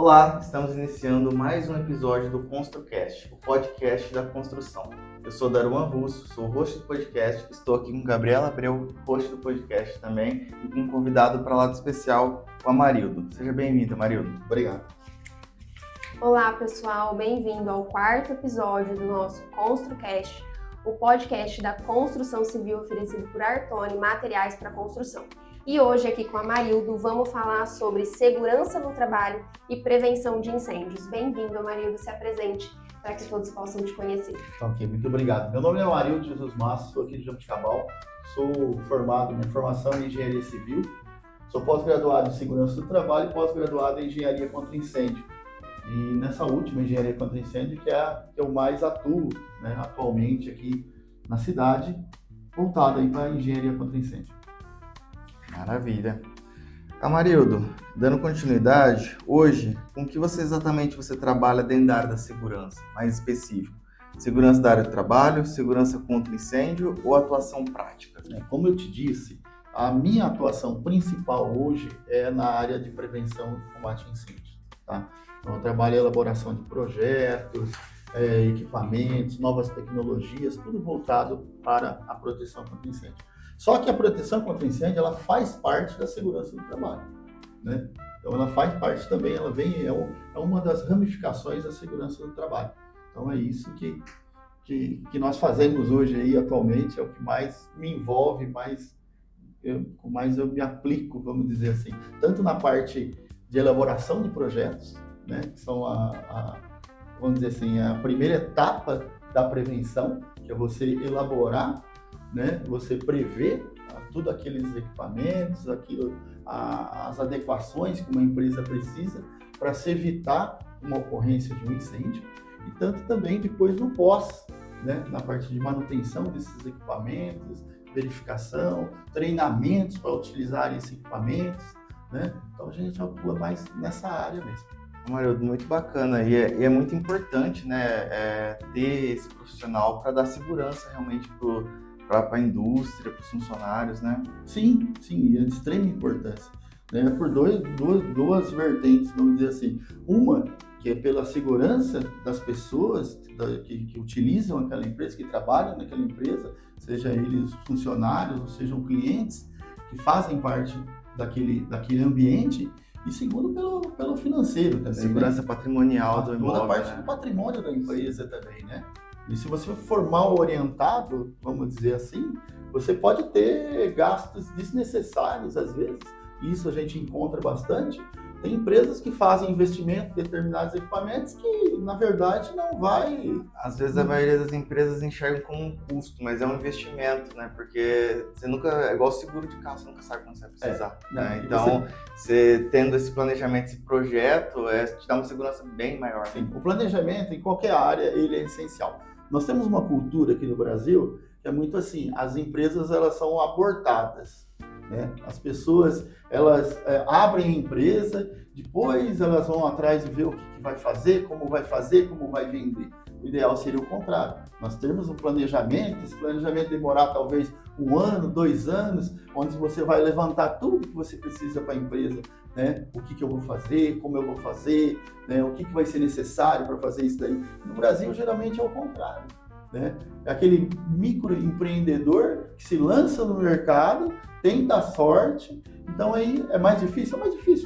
Olá, estamos iniciando mais um episódio do ConstruCast, o podcast da construção. Eu sou Daruan Russo, sou o host do podcast, estou aqui com Gabriela Abreu, host do podcast também, e com um convidado para lado especial, o Amarildo. Seja bem-vindo, Amarildo. Obrigado. Olá, pessoal, bem-vindo ao quarto episódio do nosso ConstruCast, o podcast da construção civil oferecido por Artoni Materiais para Construção. E hoje, aqui com a Amarildo, vamos falar sobre segurança no trabalho e prevenção de incêndios. Bem-vindo, Amarildo, se apresente para que todos possam te conhecer. Ok, muito obrigado. Meu nome é Amarildo Jesus Massa, sou aqui de Jabuticabal, sou formado, minha formação é em Engenharia Civil, sou pós-graduado em Segurança do Trabalho e pós-graduado em Engenharia contra Incêndio. E nessa última Engenharia contra Incêndio, que é a que eu mais atuo, né, atualmente aqui na cidade, voltado aí para a Engenharia contra Incêndio. Maravilha. Amarildo, dando continuidade, hoje, com que exatamente você trabalha dentro da área da segurança, mais específico? Segurança da área do trabalho, segurança contra incêndio ou atuação prática? Como eu te disse, a minha atuação principal hoje é na área de prevenção e combate a incêndios. Tá? Então, eu trabalho em elaboração de projetos, equipamentos, novas tecnologias, tudo voltado para a proteção contra incêndio. Só que a proteção contra incêndio, ela faz parte da segurança do trabalho, né? Então, ela faz parte também, ela vem, é uma das ramificações da segurança do trabalho. Então, é isso que nós fazemos hoje aí, atualmente, é o que mais me envolve, mais eu me aplico, vamos dizer assim, tanto na parte de elaboração de projetos, né? Que são vamos dizer assim, a primeira etapa da prevenção, que é você elaborar, né? Você prever tudo aqueles equipamentos, as adequações que uma empresa precisa para se evitar uma ocorrência de um incêndio, e tanto também depois no pós, né? Na parte de manutenção desses equipamentos, verificação, treinamentos para utilizar esses equipamentos, né? Então a gente atua mais nessa área mesmo. Amarildo, muito bacana e é muito importante, né, ter esse profissional para dar segurança realmente para a indústria, para os funcionários, né? Sim, é de extrema importância, né? Por duas vertentes, vamos dizer assim. Uma, que é pela segurança das pessoas que utilizam aquela empresa, que trabalham naquela empresa, seja eles funcionários, ou sejam clientes, que fazem parte daquele ambiente. E segundo, pelo financeiro também. Segurança, né? Patrimonial do imóvel. Toda a parte, né? Do patrimônio da empresa também, né? E se você for mal orientado, vamos dizer assim, você pode ter gastos desnecessários às vezes. Isso a gente encontra bastante. Tem empresas que fazem investimento em determinados equipamentos que, na verdade, não vai... Às vezes a maioria das empresas enxergam como um custo, mas é um investimento, né? Porque você nunca... É igual seguro de carro, você nunca sabe quando você vai precisar. Né? Então, você tendo esse planejamento, esse projeto, te dá uma segurança bem maior. Sim, o planejamento, em qualquer área, ele é essencial. Nós temos uma cultura aqui no Brasil que é muito assim, as empresas elas são abortadas, né? As pessoas elas abrem a empresa, depois elas vão atrás de ver o que vai fazer, como vai vender. O ideal seria o contrário. Nós temos um planejamento, esse planejamento demorar talvez 1 ano, 2 anos, onde você vai levantar tudo que você precisa para a empresa, né? O que eu vou fazer, como eu vou fazer, né? O que vai ser necessário para fazer isso daí. No Brasil, geralmente é o contrário, né? É aquele microempreendedor que se lança no mercado, tenta a sorte. Então aí é mais difícil,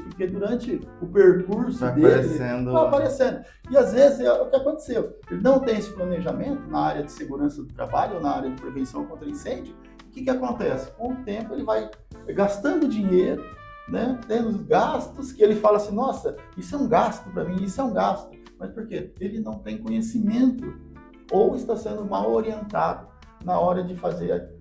porque durante o percurso dele vai aparecendo. E às vezes é o que aconteceu. Ele não tem esse planejamento na área de segurança do trabalho ou na área de prevenção contra incêndio. O que acontece? Com o tempo ele vai gastando dinheiro, né? Tendo gastos que ele fala assim, nossa, isso é um gasto para mim, isso é um gasto. Mas por quê? Ele não tem conhecimento ou está sendo mal orientado na hora de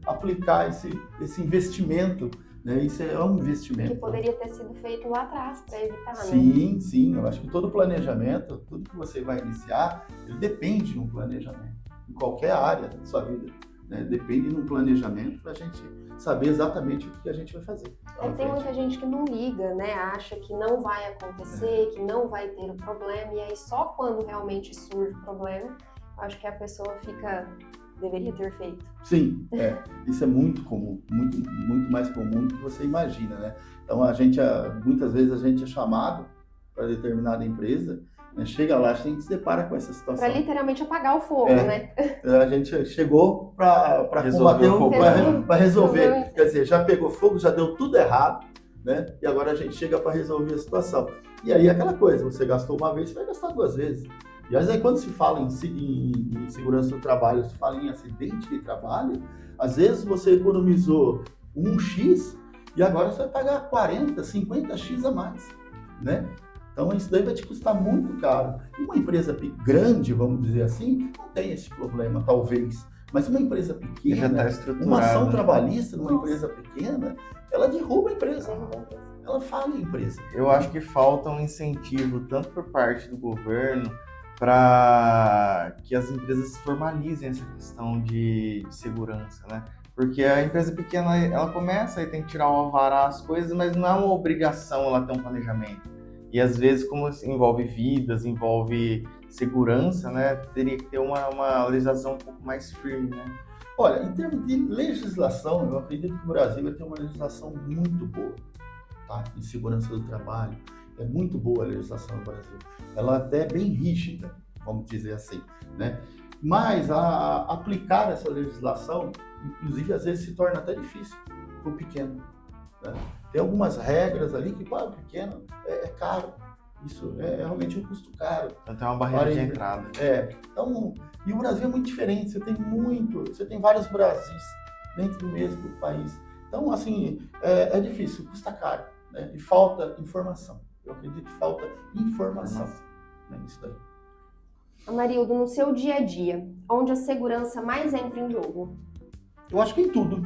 aplicar esse investimento. Né? Isso é um investimento. Que poderia ter sido feito lá atrás para evitar, né? Sim. Eu acho que todo planejamento, tudo que você vai iniciar, ele depende de um planejamento. Em qualquer área da sua vida, né? Depende de um planejamento para a gente saber exatamente o que a gente vai fazer. Tem muita gente que não liga, né? Acha que não vai acontecer, que não vai ter o problema, e aí só quando realmente surge o problema, acho que a pessoa deveria ter feito. Sim, isso é muito comum, muito mais comum do que você imagina, né? Então muitas vezes a gente é chamado para determinada empresa, né? Chega lá, a gente se depara com essa situação. Para literalmente apagar o fogo, né? A gente chegou para combater, para resolver. Quer dizer, já pegou fogo, já deu tudo errado, né? E agora a gente chega para resolver a situação. E aí aquela coisa, você gastou uma vez, você vai gastar 2 vezes. E às vezes quando se fala em segurança do trabalho, se fala em acidente de trabalho, às vezes você economizou 1x e agora você vai pagar 40, 50x a mais, né? Então isso daí vai te custar muito caro. E uma empresa grande, vamos dizer assim, não tem esse problema, talvez. Mas uma empresa pequena, uma ação trabalhista numa empresa pequena, ela derruba a empresa. Ela falha a empresa. Eu acho que falta um incentivo, tanto por parte do governo, para que as empresas formalizem essa questão de segurança, né? Porque a empresa pequena, ela começa e tem que tirar o alvará, as coisas, mas não é uma obrigação ela ter um planejamento. E às vezes, como envolve vidas, envolve segurança, né? Teria que ter uma legislação um pouco mais firme, né? Olha, em termos de legislação, eu acredito que o Brasil vai ter uma legislação muito boa, tá? Em segurança do trabalho. É muito boa a legislação no Brasil. Ela até é bem rígida, vamos dizer assim, né? Mas aplicar essa legislação, inclusive, às vezes se torna até difícil para o pequeno, né? Tem algumas regras ali que para o pequeno é caro. Isso é realmente um custo caro. Então tem uma barreira de entrada. Então, e o Brasil é muito diferente. Você tem vários Brasis dentro do mesmo país. Então, assim, é difícil, custa caro, né? E falta informação. Eu acredito que falta informação, né, nisso daí. Amarildo, no seu dia a dia, onde a segurança mais entra em jogo? Eu acho que em tudo,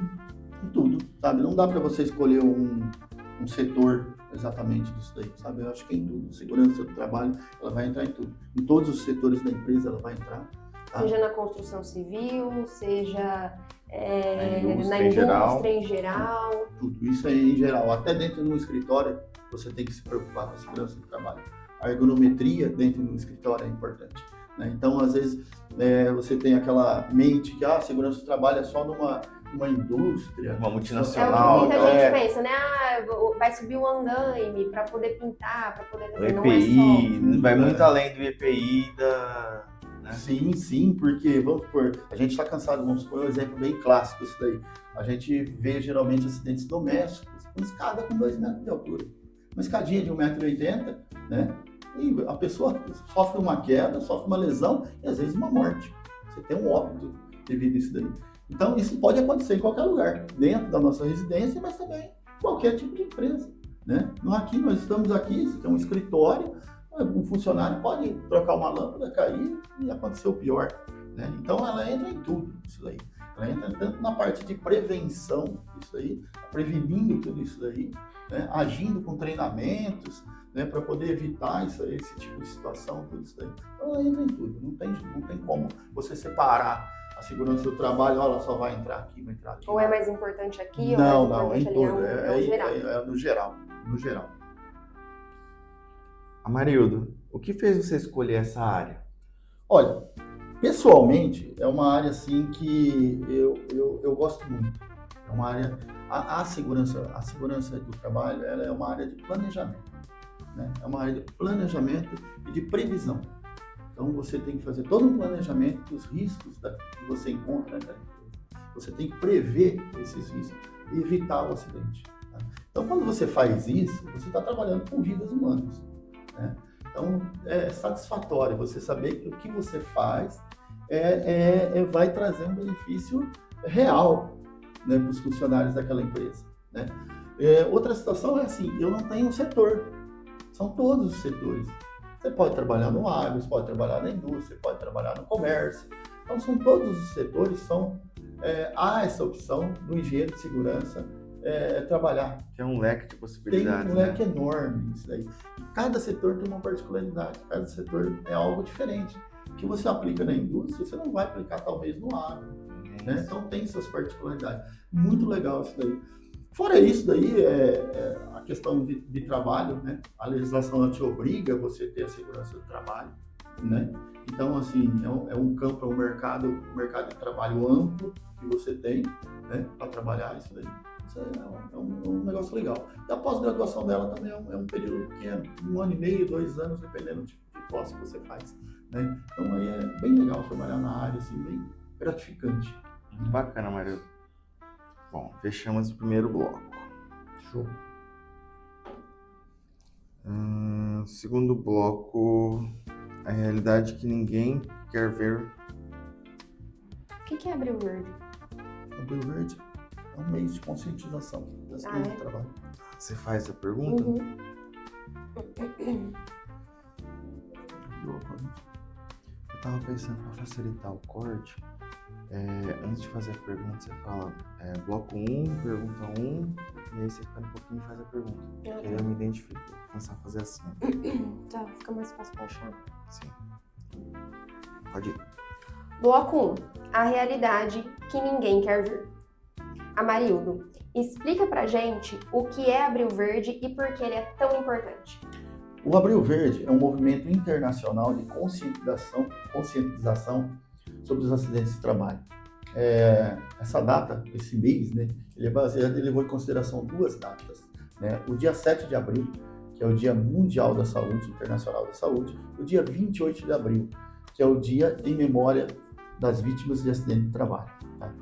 sabe? Não dá para você escolher um setor exatamente disso daí, sabe? Eu acho que em tudo. Segurança do trabalho, ela vai entrar em tudo. Em todos os setores da empresa, ela vai entrar. Tá? Seja na construção civil, seja na indústria em geral. Tudo isso aí em geral. Até dentro de um escritório, você tem que se preocupar com a segurança do trabalho. A ergonometria dentro de um escritório é importante, né? Então, às vezes, você tem aquela mente que a segurança do trabalho é só numa indústria, uma multinacional. É o que muita gente pensa, né? Vai subir o andaime para poder pintar, para poder fazer. O EPI, vai muito além do EPI né? Sim, porque, vamos supor, a gente está cansado, vamos supor um exemplo bem clássico isso daí. A gente vê geralmente acidentes domésticos com escada com 2 metros de altura. Uma escadinha de 1,80 m, né? E a pessoa sofre uma queda, sofre uma lesão e às vezes uma morte. Você tem um óbito devido a isso daí. Então, isso pode acontecer em qualquer lugar, dentro da nossa residência, mas também em qualquer tipo de empresa, né? Nós estamos aqui, isso aqui é um escritório, um funcionário pode trocar uma lâmpada, cair e acontecer o pior, né? Então, ela entra em tudo isso daí. Ela entra tanto na parte de prevenção, isso aí, prevenindo tudo isso daí, né? Agindo com treinamentos, né? Para poder evitar esse tipo de situação, tudo isso daí. Então, ela entra em tudo, não tem como você separar a segurança do trabalho, ela só vai entrar aqui, vai entrar aqui. Ou é mais importante aqui, não, ou mais importante ali, é no geral. No geral. Amarildo, o que fez você escolher essa área? Olha, pessoalmente, é uma área assim que eu gosto muito. É uma área, a segurança do trabalho, ela é uma área de planejamento, né? É uma área de planejamento e de previsão. Então, você tem que fazer todo um planejamento dos riscos que você encontra naquela empresa. Você tem que prever esses riscos e evitar o acidente, tá? Então, quando você faz isso, você está trabalhando com vidas humanas, né? Então, é satisfatório você saber que o que você faz vai trazer um benefício real, né, para os funcionários daquela empresa, né? Outra situação é assim, eu não tenho um setor, são todos os setores. Você pode trabalhar no agro, você pode trabalhar na indústria, pode trabalhar no comércio. Então, são todos os setores, há essa opção do engenheiro de segurança trabalhar. Tem um leque de possibilidades. Tem um leque enorme isso aí. E cada setor tem uma particularidade, cada setor é algo diferente. O que você aplica na indústria, você não vai aplicar talvez no agro, né? Então, tem suas particularidades. Muito legal isso daí. Fora isso daí, a questão de trabalho, né? A legislação te obriga a você ter a segurança do trabalho, né? Então, assim, é um campo, é um mercado de trabalho amplo que você tem, né? Para trabalhar isso daí. Isso é um negócio legal. E a pós-graduação dela também é um período que é 1 ano e meio, 2 anos, dependendo do tipo de pós que você faz, né? Então aí é bem legal trabalhar na área, assim, bem gratificante. Bacana, Maria. Bom, fechamos o primeiro bloco. Show. Segundo bloco, a realidade que ninguém quer ver. O que é Abril Verde? Abril Verde é um mês de conscientização das coisas do trabalho. Você faz a pergunta? Uhum. Eu tava pensando para facilitar o corte. Antes de fazer a pergunta, você fala bloco 1, pergunta 1, e aí você fica um pouquinho e faz a pergunta. Porque aí eu me identifico, vou começar a fazer assim. Tá, fica mais fácil pra achar. Sim. Pode ir. Bloco 1. A realidade que ninguém quer ver. Amarildo, explica pra gente o que é Abril Verde e por que ele é tão importante. O Abril Verde é um movimento internacional de conscientização sobre os acidentes de trabalho. Essa data, esse mês, né, ele levou em consideração 2 datas, né? O dia 7 de abril, que é o Dia Mundial da Saúde, Internacional da Saúde, e o dia 28 de abril, que é o Dia em Memória das Vítimas de Acidente de Trabalho. Tá?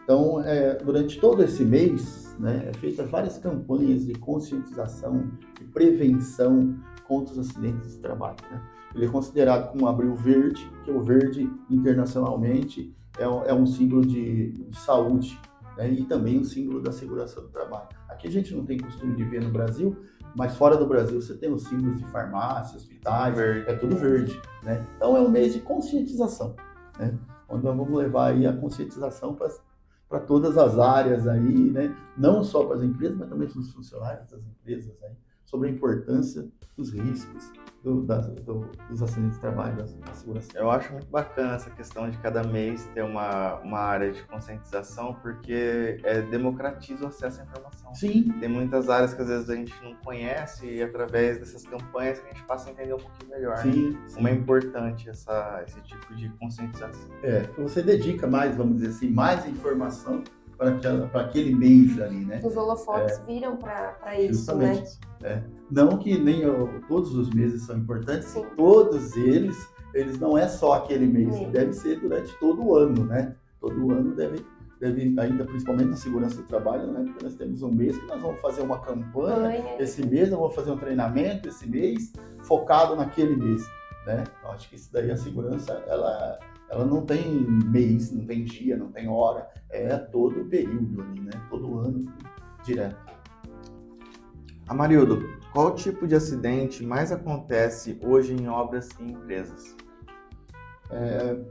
Então, durante todo esse mês, né, é feita várias campanhas de conscientização, de prevenção contra os acidentes de trabalho. Né? Ele é considerado como Abril Verde, que o verde internacionalmente é um símbolo de saúde, né? E também um símbolo da segurança do trabalho. Aqui a gente não tem costume de ver no Brasil, mas fora do Brasil você tem os símbolos de farmácias, hospitais, é tudo verde. Né? Então é um mês de conscientização, né? Onde nós vamos levar aí a conscientização para todas as áreas aí, né? Não só para as empresas, mas também para os funcionários das empresas aí, sobre a importância dos riscos dos acidentes de trabalho, da segurança. Eu acho muito bacana essa questão de cada mês ter uma área de conscientização, porque democratiza o acesso à informação. Sim. Tem muitas áreas que às vezes a gente não conhece e através dessas campanhas que a gente passa a entender um pouquinho melhor. Sim, né? sim. Como é importante esse tipo de conscientização. Você dedica mais, vamos dizer assim, mais informação para aquele mês ali, né? Os holofotes viram para isso, justamente, né? Não que nem todos os meses são importantes, Sim. Todos eles não é só aquele mês, deve ser durante todo o ano, né? Todo ano deve ainda principalmente na segurança do trabalho, né? Porque nós temos um mês que nós vamos fazer uma campanha, esse mês eu vou fazer um treinamento, esse mês focado naquele mês, né? Eu acho que isso daí, a segurança, ela não tem mês, não tem dia, não tem hora, é todo o período ali, né? Todo ano, direto. Amarildo, qual tipo de acidente mais acontece hoje em obras e empresas?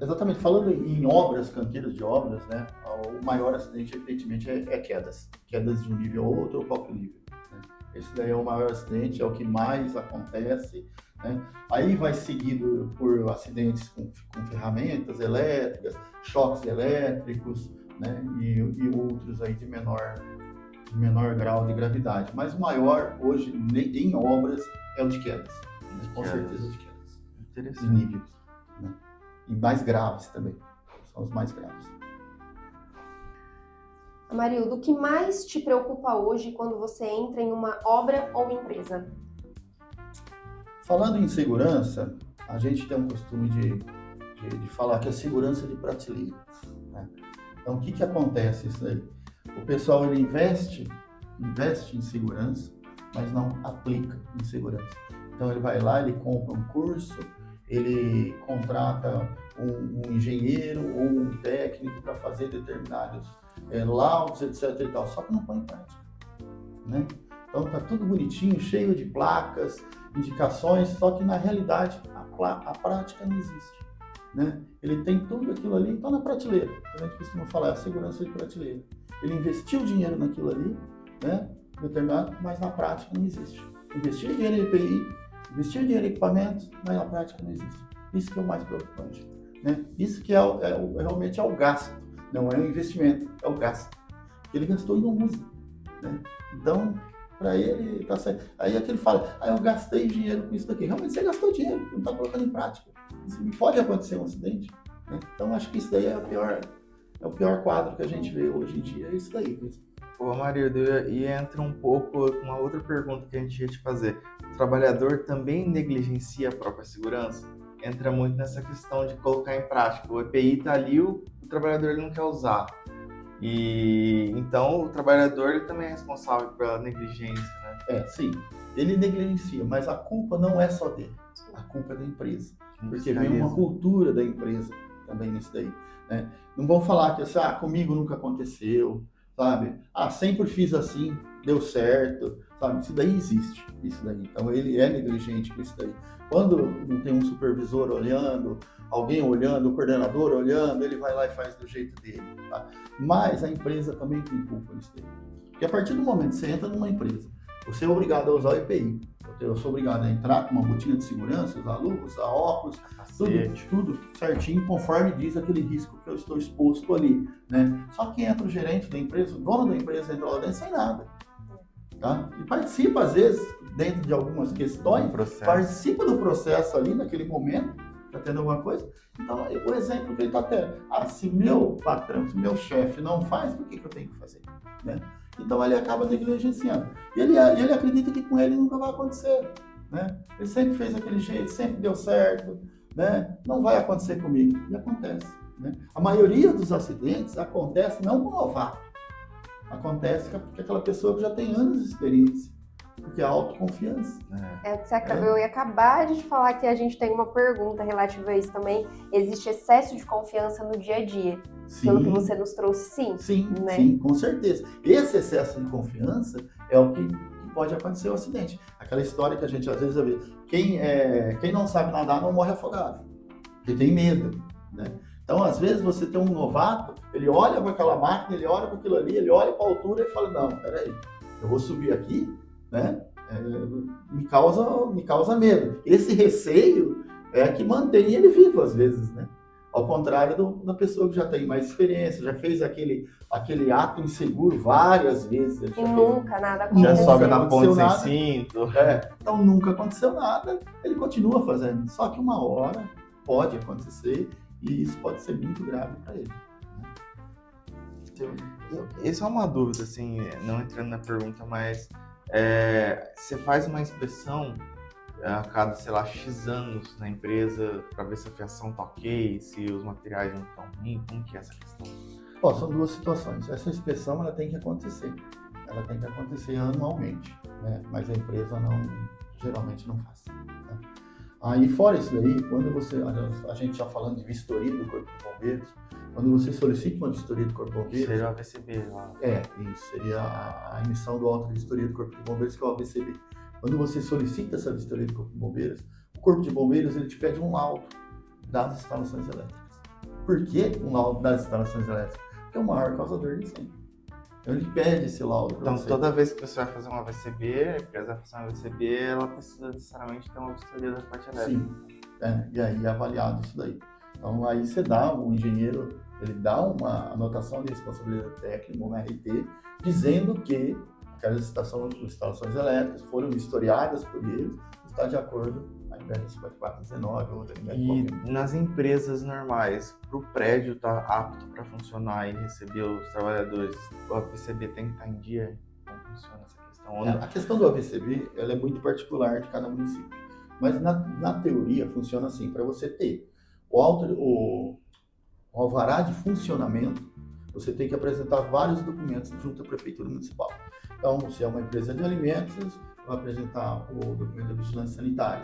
Exatamente, falando em obras, canteiros de obras, né? O maior acidente, evidentemente, é quedas de um nível a outro ou qualquer nível. Né? Esse daí é o maior acidente, é o que mais acontece. Né? Aí vai seguido por acidentes com ferramentas elétricas, choques elétricos, né? e outros aí de menor grau de gravidade. Mas o maior hoje em obras é o de quedas, né? Com certeza o de quedas. Interessante. De níveis, né? E mais graves também, são os mais graves. Amarildo, o que mais te preocupa hoje quando você entra em uma obra ou empresa? Falando em segurança, a gente tem um costume de falar que é segurança de prateleira. Né? Então, o que acontece isso aí? O pessoal ele investe em segurança, mas não aplica em segurança. Então, ele vai lá, ele compra um curso, ele contrata um engenheiro ou um técnico para fazer determinados laudos, etc. e tal, só que não põe em prática. Né? Então, está tudo bonitinho, cheio de placas, indicações, só que na realidade a prática não existe. Né? Ele tem tudo aquilo ali, está na prateleira. A gente costuma falar, é a segurança de prateleira. Ele investiu dinheiro naquilo ali, né? Determinado, mas na prática não existe. Investiu dinheiro em EPI, investiu dinheiro em equipamentos, mas na prática não existe. Isso que é o mais preocupante. Né? Isso que realmente é o gasto, não é o investimento, é o gasto. Ele gastou e não usa. Né? Então, para ele, tá certo. Aí é que ele fala, eu gastei dinheiro com isso daqui. Realmente você gastou dinheiro, não está colocando em prática. Isso pode acontecer um acidente. Né? Então, acho que isso daí é o pior quadro que a gente vê hoje em dia, é isso daí mesmo. Ô, Marildo, e entra um pouco com uma outra pergunta que a gente ia te fazer. O trabalhador também negligencia a própria segurança? Entra muito nessa questão de colocar em prática. O EPI está ali, o trabalhador ele não quer usar. E então o trabalhador ele também é responsável pela negligência, né? Sim, ele negligencia, mas a culpa não é só dele, a culpa é da empresa. Porque vem uma cultura da empresa também nisso daí, né? Não vão falar que assim, comigo nunca aconteceu, sabe? Sempre fiz assim, deu certo, sabe? Isso daí existe, isso daí. Então ele é negligente com isso daí. Quando não tem um supervisor olhando, alguém olhando, o coordenador olhando, ele vai lá e faz do jeito dele, tá? Mas a empresa também tem culpa nisso daí. Porque a partir do momento que você entra numa empresa, você é obrigado a usar o EPI. Eu sou obrigado a entrar com uma botina de segurança, usar luvas, usar óculos, tudo certinho, conforme diz aquele risco que eu estou exposto ali, né? Só que entra o gerente da empresa, o dono da empresa entra lá dentro sem nada, tá? E participa, às vezes, dentro de algumas questões, participa do processo ali, naquele momento, tá tendo alguma coisa. Então, o exemplo que ele está tendo, se meu patrão, se meu chefe não faz, por que eu tenho que fazer, né? Então ele acaba negligenciando. E ele acredita que com ele nunca vai acontecer, né? Ele sempre fez daquele jeito, sempre deu certo, né? Não vai acontecer comigo. E acontece, né? A maioria dos acidentes acontece não com novato. Acontece com aquela pessoa que já tem anos de experiência. Porque é autoconfiança. Eu ia acabar de te falar que a gente tem uma pergunta relativa a isso também. Existe excesso de confiança no dia a dia? Sim. Pelo que você nos trouxe, sim. Sim, com certeza. Esse excesso de confiança é o que pode acontecer o acidente. Aquela história que a gente às vezes vê. Quem não sabe nadar não morre afogado. Porque tem medo, né? Então, às vezes, você tem um novato, ele olha para aquela máquina, ele olha para aquilo ali, ele olha para a altura e fala, não, peraí, eu vou subir aqui, né? Me causa medo. Esse receio é que mantém ele vivo às vezes, né? Ao contrário da pessoa que já tem mais experiência, já fez aquele ato inseguro várias vezes. E nunca nada aconteceu. Já sobe na ponte sem cinto. Então nunca aconteceu nada, ele continua fazendo. Só que uma hora pode acontecer e isso pode ser muito grave para ele. Isso é uma dúvida, assim, não entrando na pergunta, mas você faz uma inspeção a cada, sei lá, X anos na empresa para ver se a fiação tá ok, se os materiais não estão ruins, como que é essa questão? São duas situações. Essa inspeção ela tem que acontecer. Ela tem que acontecer anualmente, né? Mas a empresa geralmente não faz. Tá? Aí fora isso daí, quando a gente já falando de vistoria do Corpo de Bombeiros, quando você solicita uma vistoria do Corpo de Bombeiros... Seria o AVCB lá. Isso, seria a emissão do auto de vistoria do Corpo de Bombeiros, que é o AVCB. Quando você solicita essa vistoria do Corpo de Bombeiros, o Corpo de Bombeiros ele te pede um laudo das instalações elétricas. Por que um laudo das instalações elétricas? Porque é o maior causador de incêndio. Então ele pede esse laudo para você. Então toda vez que você vai fazer um AVCB, a empresa vai fazer um AVCB, ela precisa necessariamente ter uma vistoria da parte elétrica. Sim, e aí é avaliado isso daí. Então aí você dá, o engenheiro, ele dá uma anotação de responsabilidade técnica, uma RT, dizendo que aquelas instalações elétricas foram vistoriadas por eles, está de acordo com a NBR 5419 ou outra NBR. E nas empresas normais, para o prédio estar apto para funcionar e receber os trabalhadores, o AVCB tem que estar em dia? Como funciona essa questão? A questão do AVCB ela é muito particular de cada município, mas na teoria funciona assim, para você ter o alvará de funcionamento, você tem que apresentar vários documentos junto à Prefeitura Municipal. Então, se é uma empresa de alimentos, vai apresentar o documento da vigilância sanitária.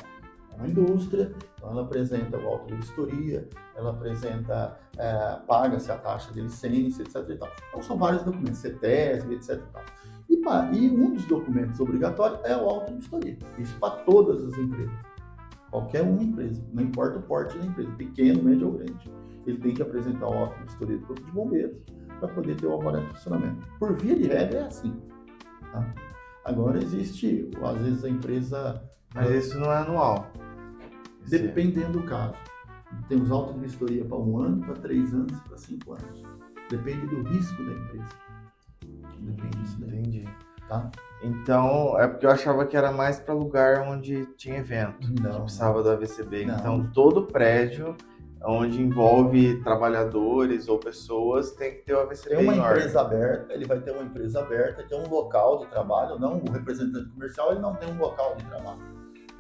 É uma indústria, então ela apresenta o auto de vistoria, ela apresenta, paga-se a taxa de licença, etc. E tal. Então, são vários documentos, CETESB, etc. E tal. E um dos documentos obrigatórios é o auto de vistoria. Isso para todas as empresas. Qualquer uma empresa, não importa o porte da empresa, pequeno, médio ou grande. Ele tem que apresentar o auto de vistoria do Corpo de Bombeiros para poder ter o alvará de funcionamento. Por via de regra é assim. Tá? Agora existe, às vezes a empresa... Mas isso não é anual? Dependendo do caso. Temos auto de vistoria para 1 ano, para 3 anos, para 5 anos. Depende do risco da empresa. Depende disso daí. Entendi. Tá? Então, é porque eu achava que era mais para lugar onde tinha evento, que precisava do AVCB. Não. Então, todo prédio onde envolve trabalhadores ou pessoas, tem que ter o AVCB Tem uma em ordem. empresa aberta, ele vai ter uma empresa aberta, tem um local de trabalho, não o representante comercial, ele não tem um local de trabalho,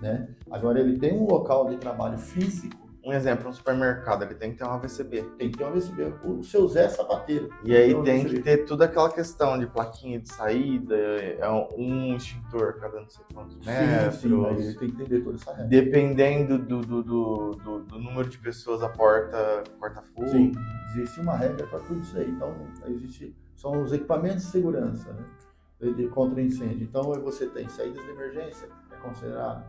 né? Agora ele tem um local de trabalho físico. Um exemplo, um supermercado, ele tem que ter um AVCB. Tem que ter um AVCB, o seu Zé Sapateiro. E aí um tem AVCB. que ter toda aquela questão de plaquinha de saída, um extintor cada não sei quantos metros. Sim, aí ele tem que entender toda essa regra. Dependendo do número de pessoas, a porta fogo. Sim, existe uma regra para tudo isso aí. Então, são os equipamentos de segurança, né, de contra incêndio. Então, você tem saídas de emergência, é considerado.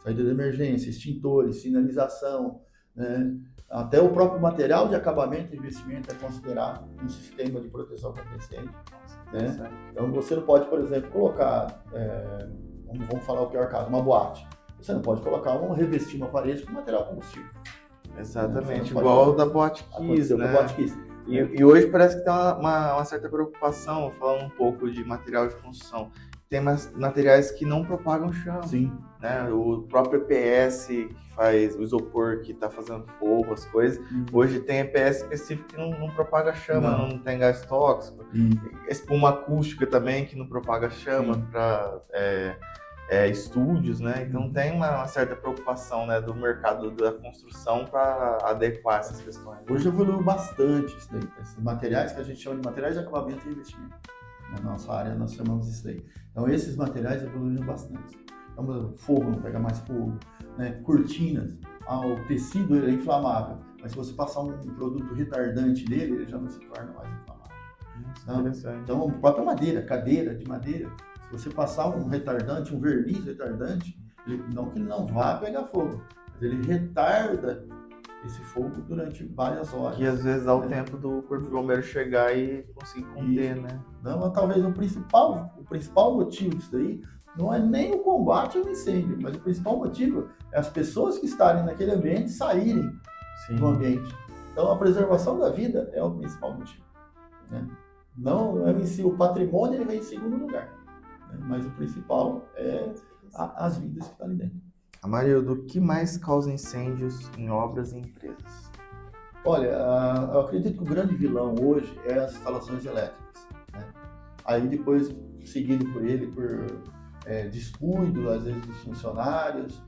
Saída de emergência, extintores, sinalização, né? Até o próprio material de acabamento e investimento é considerado um sistema de proteção contra incêndio. Né? Então, você não pode, por exemplo, colocar, vamos falar o pior caso, uma boate. Você não pode colocar revestir uma parede com material combustível. Exatamente, igual o da Boate Kiss, né? E hoje parece que tem uma certa preocupação, falando um pouco de material de construção. Tem materiais que não propagam chama. Sim. Né? O próprio EPS que faz o isopor que está fazendo fogo, as coisas. Hoje tem EPS específico que não propaga chama, não tem gás tóxico. Espuma acústica também que não propaga chama para estúdios, né? Então tem uma certa preocupação, né, do mercado da construção para adequar essas questões. Hoje evoluiu bastante isso daí. Esses materiais que a gente chama de materiais de acabamento e investimento. Na nossa área nós chamamos isso daí. Então esses materiais evoluíram bastante. Então o forro não pega mais fogo, né? Cortinas, o tecido ele é inflamável, mas se você passar um produto retardante nele, ele já não se torna mais inflamável. Então a própria madeira, cadeira de madeira, se você passar um retardante, um verniz retardante, não que ele não vá pegar fogo, mas ele retarda esse fogo durante várias horas. Que às vezes dá o tempo do corpo de bombeiro chegar e conseguir conter, né? Não, talvez o principal motivo disso daí não é nem o combate ao incêndio, mas o principal motivo é as pessoas que estarem naquele ambiente saírem do ambiente. Então a preservação da vida é o principal motivo. Né? Não é em si, o patrimônio ele vem em segundo lugar, né? Mas o principal é as vidas que estão ali dentro. Amarildo, o que mais causa incêndios em obras e empresas? Olha, eu acredito que o grande vilão hoje é as instalações elétricas. Né? Aí depois, seguido por descuido, às vezes, dos funcionários,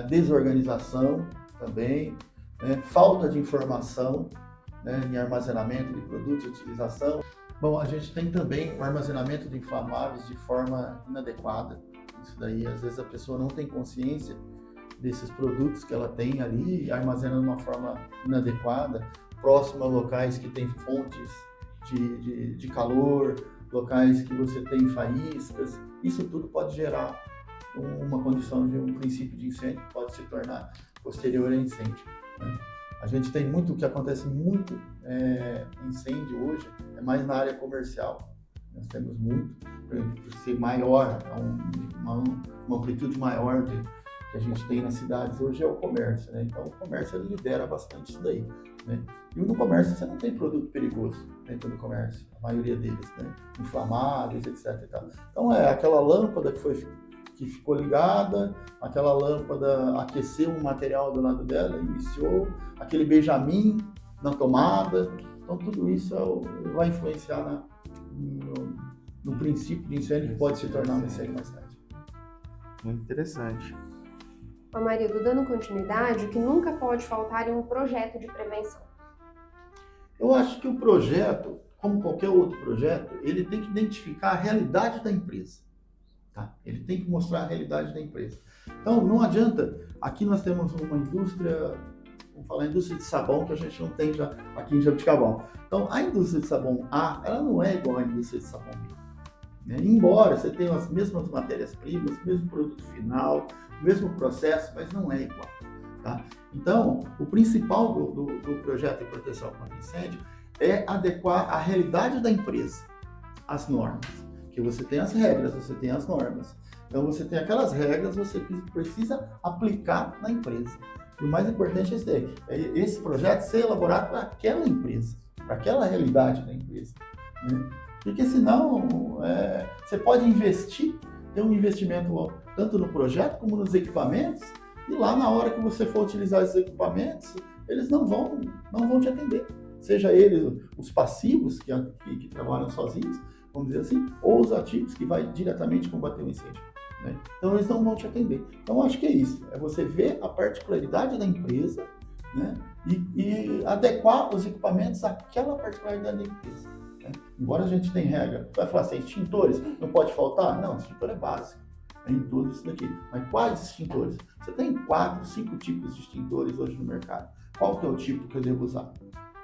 desorganização também, né? Falta de informação, né, em armazenamento de produtos e utilização. Bom, a gente tem também o armazenamento de inflamáveis de forma inadequada. Isso daí, às vezes, a pessoa não tem consciência desses produtos que ela tem ali, armazena de uma forma inadequada, próximo a locais que tem fontes de calor, locais que você tem faíscas. Isso tudo pode gerar uma condição de um princípio de incêndio que pode se tornar posterior a incêndio. Né? A gente tem muito, o que acontece muito incêndio hoje, é mais na área comercial. Nós temos muito, por ser maior, uma amplitude maior que a gente tem nas cidades hoje é o comércio, né? Então o comércio ele lidera bastante isso daí, né? E no comércio você não tem produto perigoso dentro do comércio, a maioria deles, né? Inflamáveis, etc. E tal. Então aquela lâmpada que ficou ligada, aquela lâmpada aqueceu um material do lado dela, iniciou, aquele benjamin na tomada, então tudo isso vai influenciar no princípio de incêndio que pode se tornar um incêndio mais tarde. Muito interessante. Amarildo, dando continuidade, o que nunca pode faltar em um projeto de prevenção? Eu acho que o projeto, como qualquer outro projeto, ele tem que identificar a realidade da empresa. Tá? Ele tem que mostrar a realidade da empresa. Então, não adianta, aqui nós temos uma indústria, vamos falar indústria de sabão, que a gente não tem já aqui em Jabuticabal. Então, a indústria de sabão A, ela não é igual à indústria de sabão B. Né? Embora você tenha as mesmas matérias-primas, o mesmo produto final, o mesmo processo, mas não é igual. Tá? Então, o principal do projeto de proteção contra incêndio é adequar a realidade da empresa às normas. Que você tem as regras, você tem as normas. Então, você tem aquelas regras, você precisa aplicar na empresa. E o mais importante é esse projeto ser elaborado para aquela empresa, para aquela realidade da empresa. Né? Porque senão, você pode investir, ter um investimento tanto no projeto como nos equipamentos, e lá na hora que você for utilizar esses equipamentos, eles não vão te atender. Seja eles os passivos, que trabalham sozinhos, vamos dizer assim, ou os ativos, que vai diretamente combater o incêndio. Né? Então, eles não vão te atender. Então, acho que é isso. É você ver a particularidade da empresa, né? E adequar os equipamentos àquela particularidade da empresa. Né? Embora a gente tenha regra, vai falar assim, extintores, não pode faltar? Não, extintor é básico. Em tudo isso daqui. Mas quais extintores? Você tem 4, 5 tipos de extintores hoje no mercado. Qual que é o tipo que eu devo usar?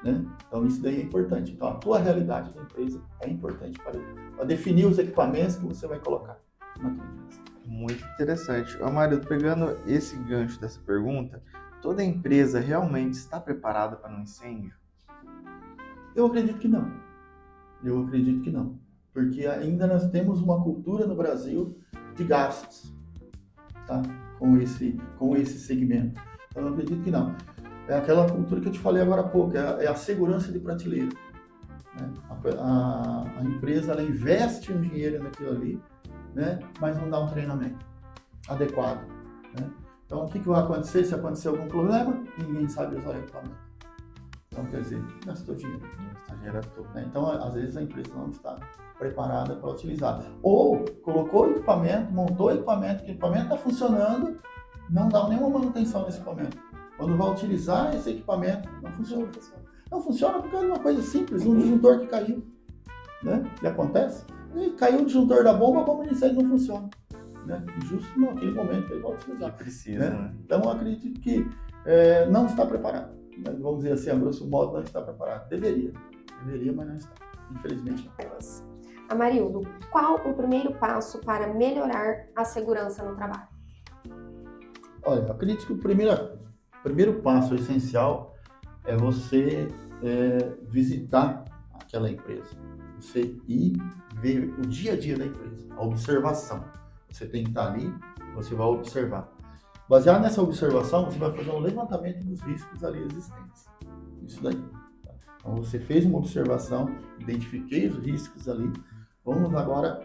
Né? Então, isso daí é importante. Então, a tua realidade da empresa é importante para definir os equipamentos que você vai colocar na tua empresa. Muito interessante. Amarildo, pegando esse gancho dessa pergunta, toda empresa realmente está preparada para um incêndio? Eu acredito que não. Porque ainda nós temos uma cultura no Brasil de gastos, tá? com esse segmento. Então, eu acredito que não. É aquela cultura que eu te falei agora há pouco, é a segurança de prateleira. Né? A empresa, ela investe um dinheiro naquilo ali, né? Mas não dá um treinamento adequado. Né? Então, o que vai acontecer? Se acontecer algum problema, ninguém sabe usar o equipamento. Então, quer dizer, gastou dinheiro. Né? Então, às vezes, a empresa não está preparada para utilizar. Ou colocou o equipamento, montou o equipamento está funcionando, não dá nenhuma manutenção nesse equipamento. Quando vai utilizar esse equipamento, não funciona. Não funciona por causa de uma coisa simples, um disjuntor que caiu. Né? E acontece. E caiu o disjuntor da bomba, a bomba de incêndio não funciona. Né? E justo naquele momento que ele vai utilizar. Precisa, né? Então, eu acredito que não está preparado. Né? Vamos dizer assim, a grosso modo, não está preparado. Deveria, mas não está. Infelizmente, não. Amarildo, qual o primeiro passo para melhorar a segurança no trabalho? Olha, eu acredito que o primeiro passo essencial é você visitar aquela empresa. Você ir ver o dia a dia da empresa, a observação. Você tem que estar ali, você vai observar. Baseado nessa observação, você vai fazer um levantamento dos riscos ali existentes. Isso daí. Então, você fez uma observação, identifiquei os riscos ali. Vamos agora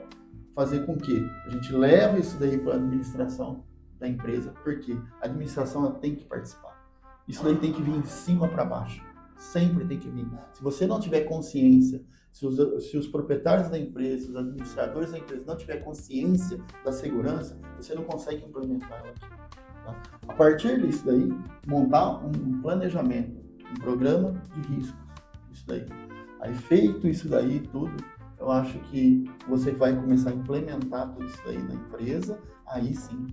fazer com que a gente leve isso daí para a administração da empresa, porque a administração ela tem que participar. Isso daí tem que vir de cima para baixo. Sempre tem que vir. Se você não tiver consciência, se os proprietários da empresa, os administradores da empresa não tiver consciência da segurança, você não consegue implementar ela aqui. Tá? A partir disso daí, montar um planejamento, um programa de riscos. Isso daí. Aí feito isso daí tudo, eu acho que você vai começar a implementar tudo isso daí na empresa, aí sim,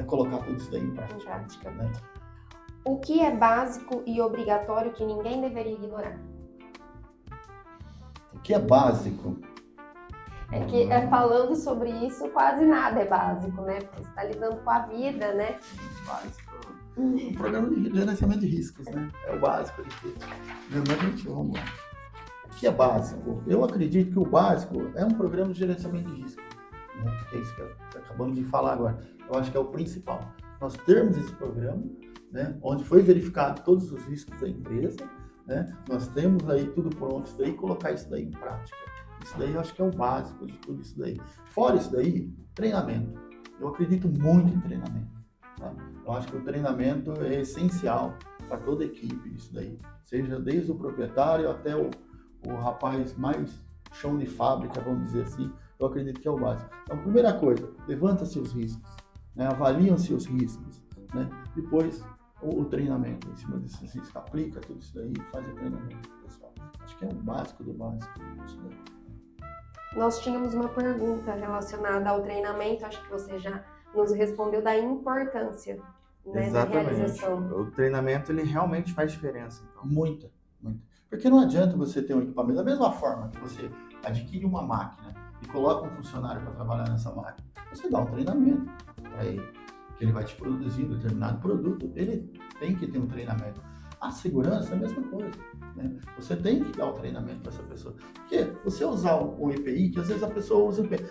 colocar tudo isso daí em prática. Né? O que é básico e obrigatório que ninguém deveria ignorar? O que é básico? É que falando sobre isso, quase nada é básico, né? Porque você está lidando com a vida, né? Básico. Um programa de gerenciamento de riscos, né? É o básico de tudo. Mas, vamos lá. O que é básico? Eu acredito que o básico é um programa de gerenciamento de riscos. Né? Que é isso que acabamos de falar agora. Eu acho que é o principal. Nós termos esse programa, né? Onde foi verificado todos os riscos da empresa, né? Nós temos aí tudo pronto, isso daí, colocar isso daí em prática. Isso daí eu acho que é o básico de tudo isso daí. Fora isso daí, treinamento. Eu acredito muito em treinamento. Tá? Eu acho que o treinamento é essencial para toda a equipe, isso daí. Seja desde o proprietário até o rapaz mais chão de fábrica, vamos dizer assim, eu acredito que é o básico. Então, primeira coisa, levanta-se os riscos, né? Avaliam-se os riscos, né? Depois, o treinamento em cima desses riscos, aplica tudo isso daí e faz o treinamento, pessoal. Acho que é o básico do básico. Isso daí. Nós tínhamos uma pergunta relacionada ao treinamento, acho que você já nos respondeu da importância, né, da realização. O treinamento, ele realmente faz diferença. Então. Muita. Porque não adianta você ter um equipamento, da mesma forma que você adquire uma máquina e coloca um funcionário para trabalhar nessa máquina, você dá um treinamento para ele, que ele vai te produzir um determinado produto, ele tem que ter um treinamento. A segurança é a mesma coisa, né? Você tem que dar o treinamento para essa pessoa. Porque você usar um EPI, que às vezes a pessoa usa o EPI,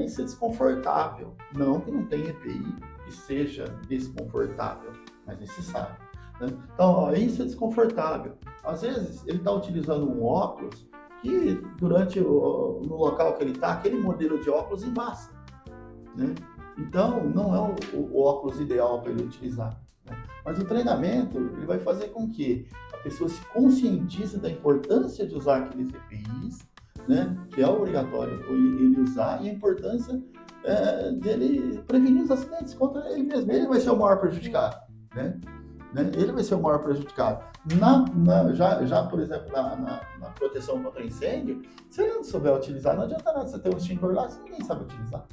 isso é desconfortável. Não que não tenha EPI que seja desconfortável, mas necessário. Né? Então, isso é desconfortável. Às vezes, ele está utilizando um óculos que, no local que ele está, aquele modelo de óculos embaça. Né? Então, não é o óculos ideal para ele utilizar. né? Mas o treinamento, ele vai fazer com que a pessoa se conscientize da importância de usar aqueles EPIs, né? Que é obrigatório ele usar, e a importância dele prevenir os acidentes contra ele mesmo. Ele vai ser o maior prejudicado, né? Ele vai ser o maior prejudicado. Já, por exemplo, na proteção contra incêndio, se ele não souber utilizar, não adianta nada você ter um extintor lá, se ninguém sabe utilizar.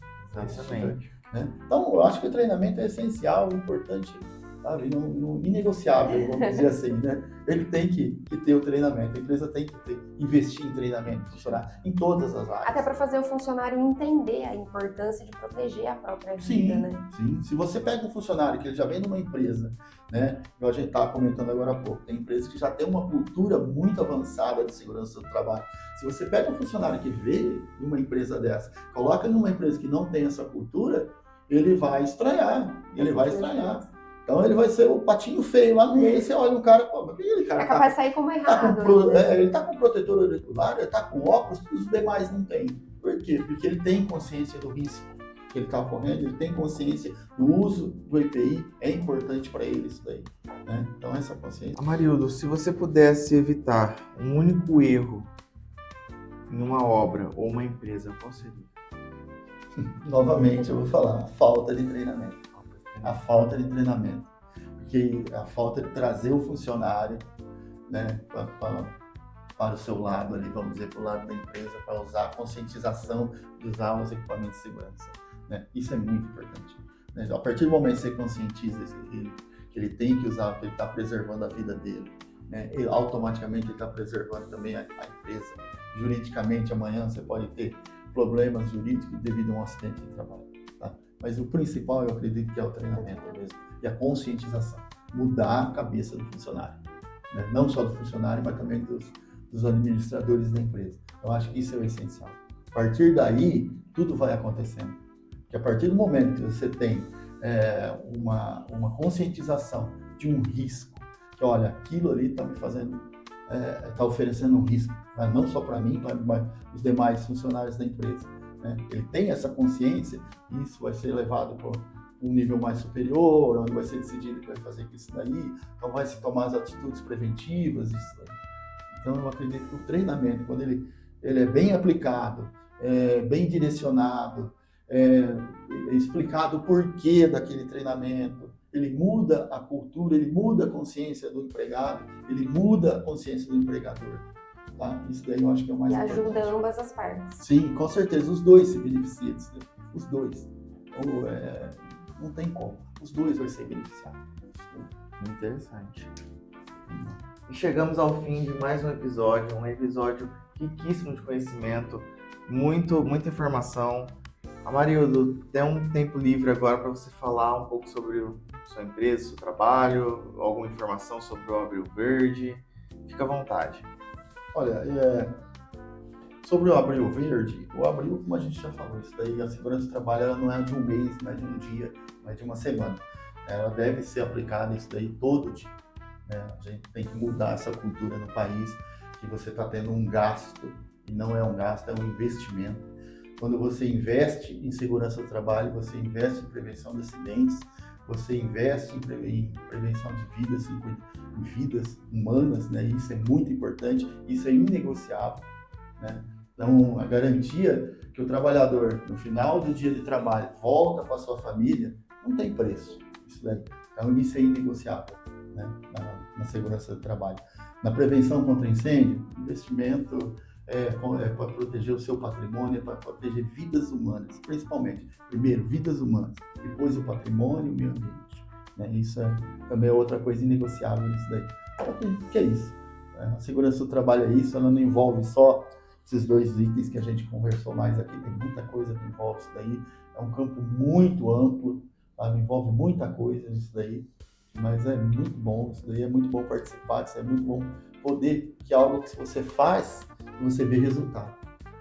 Exatamente. Né? Então, eu acho que o treinamento é essencial, importante, sabe? Inegociável, vamos dizer assim, né? Ele tem que ter o treinamento, a empresa tem que investir em treinamento, funcionar em todas as áreas. Até para fazer o funcionário entender a importância de proteger a própria vida, né? Sim. Se você pega um funcionário que ele já vem de uma empresa, né? Igual a gente estava comentando agora há pouco, tem empresas que já tem uma cultura muito avançada de segurança do trabalho. Se você pega um funcionário que veio de uma empresa dessa, coloca numa empresa que não tem essa cultura, ele vai estranhar, Então ele vai ser o patinho feio lá no meio, você olha um cara, pô, mas aquele cara é capaz de sair como errado. Ele tá com protetor auricular, ele tá com óculos, os demais não tem. Por quê? Porque ele tem consciência do risco que ele está ocorrendo, ele tem consciência do uso do EPI, é importante para ele isso daí, né? Então essa consciência. Amarildo, se você pudesse evitar um único erro em uma obra ou uma empresa, qual seria? Novamente eu vou falar, a falta de treinamento. A falta de treinamento. Porque a falta de trazer o funcionário, né, para o seu lado ali, vamos dizer, para o lado da empresa, para usar a conscientização de usar os equipamentos de segurança, né? Isso é muito importante, né? A partir do momento que você conscientiza ele, que ele tem que usar, que ele está preservando a vida dele, né? Ele, automaticamente ele está preservando também a empresa. Juridicamente, amanhã você pode ter problemas jurídicos devido a um acidente de trabalho, tá? Mas o principal, eu acredito que é o treinamento mesmo, e a conscientização, mudar a cabeça do funcionário, né? Não só do funcionário, mas também dos administradores da empresa. Eu acho que isso é o essencial. A partir daí, tudo vai acontecendo. Porque a partir do momento que você tem uma conscientização de um risco, que olha, aquilo ali está me fazendo, está oferecendo um risco, né? Não só para mim, mas os demais funcionários da empresa, né? Ele tem essa consciência, e isso vai ser levado para um nível mais superior, onde vai ser decidido o que vai fazer com isso daí, então vai se tomar as atitudes preventivas, isso daí. Então eu acredito que o treinamento, quando ele é bem aplicado, bem direcionado, explicado o porquê daquele treinamento, ele muda a cultura, ele muda a consciência do empregado, ele muda a consciência do empregador. Tá? Isso daí eu acho que é o mais importante. E ajuda ambas as partes. Sim, com certeza. Os dois se beneficiam disso, né? Os dois. Então, não tem como. Os dois vão ser beneficiados. Interessante. E chegamos ao fim de mais um episódio riquíssimo de conhecimento, muita informação. Amarildo, tem um tempo livre agora para você falar um pouco sobre sua empresa, seu trabalho, alguma informação sobre o Abril Verde. Fica à vontade. Olha, sobre o Abril Verde, o Abril, como a gente já falou, isso daí, a segurança do trabalho, ela não é de um mês, não é de um dia, não é de uma semana. Ela deve ser aplicada isso daí todo dia, né? A gente tem que mudar essa cultura no país, que você está tendo um gasto, e não é um gasto, é um investimento. Quando você investe em segurança do trabalho, você investe em prevenção de acidentes, você investe em prevenção de vidas, em vidas humanas, né? Isso é muito importante, isso é inegociável, né? Então, a garantia que o trabalhador, no final do dia de trabalho, volta para sua família, não tem preço. Isso daí. Então, isso é inegociável, né? Na segurança do trabalho. Na prevenção contra incêndio, investimento para proteger o seu patrimônio, para proteger vidas humanas, principalmente. Primeiro, vidas humanas, depois o patrimônio e o meio ambiente, né? Isso também é outra coisa inegociável nisso daí. O que é isso? A segurança do trabalho é isso, ela não envolve só esses dois itens que a gente conversou mais aqui, tem muita coisa que envolve isso daí, é um campo muito amplo, tá? Envolve muita coisa nisso daí, mas é muito bom, isso daí é muito bom participar, isso é muito bom poder, que é algo que você faz e você vê resultado,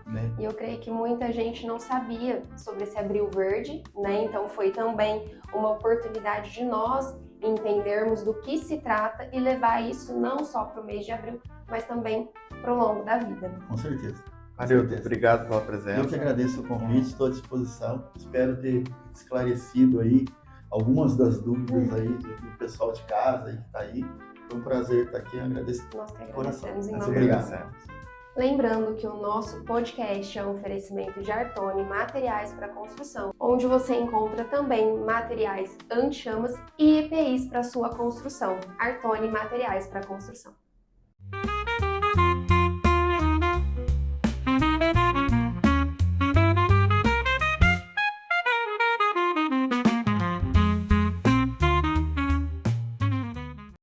né? E eu creio que muita gente não sabia sobre esse Abril Verde, né? Então foi também uma oportunidade de nós entendermos do que se trata e levar isso não só para o mês de abril, mas também para o longo da vida. Com certeza. Amarildo, obrigado pela presença. Eu que agradeço o convite, estou à disposição. Espero ter esclarecido aí algumas das dúvidas aí do pessoal de casa aí que está aí. Foi um prazer estar aqui, agradeço. Nós que de coração. agradecemos em Nós nome Obrigado. agradecemos. Lembrando que o nosso podcast é um oferecimento de Artone Materiais para Construção, onde você encontra também materiais anti-chamas e EPIs para sua construção. Artone Materiais para Construção.